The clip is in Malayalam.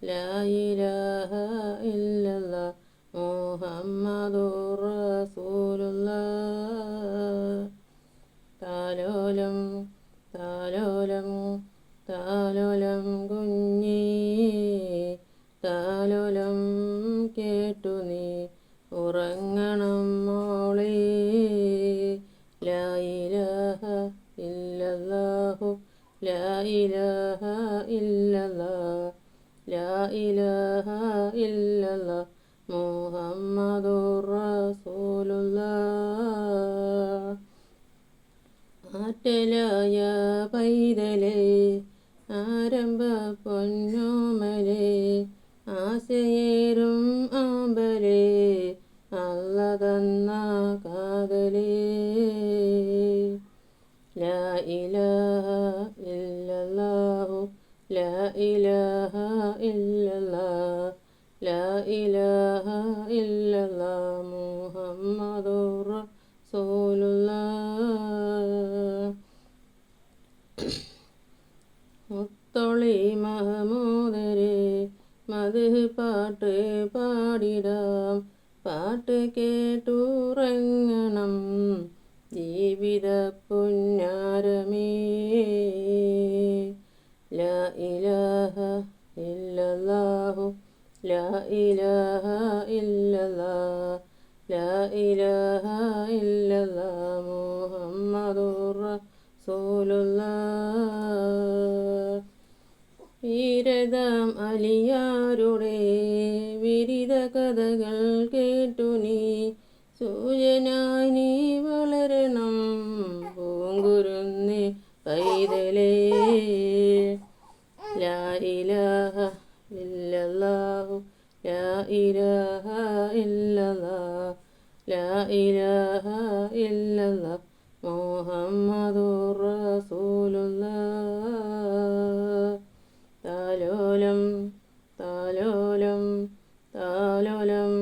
ലാ ഇലാഹ ഇല്ലല്ലാഹ് മുഹമ്മദുർ റസൂലുള്ളാഹ്. താലോലം താലോലം താലോലം കുഞ്ഞേ, താലോലം കേട്ടു നീ ഉറങ്ങണം മോളേ. ലാ ഇലാഹ ഇല്ലല്ലാഹു ലാ ഇലാഹ ഇല്ലല്ലാഹ് ലാ ഇലാഹ ഇല്ലല്ലാഹ് മുഹമ്മദുർ റസൂലുള്ളാഹ്. ആറ്റലായ പൈതലേ, ആരംഭ പൊന്നോമലേ, ആശയേറും ആമ്പലേ, അല്ല തന്ന കാതലേ. ലാ ഇലാഹ ഇല്ലല്ലാഹു ലാ ഇലാഹ ഇല്ലല്ലാഹ് ലാ ഇലാഹ ഇല്ലല്ലാഹ് മുഹമ്മദുർ റസൂലുള്ളാഹ്. മുത്തൊളി മഹമൂദരെ മദ്ഹ് പാട്ട് പാടിടാം, പാട്ട് കേട്ടുറങ്ങണം ജീവിത പുന്നാരമേ. ലാ ഇലാഹ ഇല്ലല്ലാഹു ലാ ഇലാഹ ഇല്ലല്ലാഹ് ലാ ഇലാഹ ഇല്ലല്ലാഹ് മുഹമ്മദുർ റസൂലുള്ളാഹ്. വീരദാം അലിയാരുടെ വിരിത കഥകൾ കേട്ടു നീ സൂര്യനായി നീ വളരണം പൂങ്കുരുന്നേ പൈതലേ. ലാ ഇലാഹ ഇല്ലല്ലാഹു ലാ ഇലാഹ ഇല്ലല്ലാഹ് ലാ ഇലാഹ ഇല്ലല്ലാഹ് മുഹമ്മദുർ റസൂലുള്ളാഹ്. താലോലം താലോലം താലോലം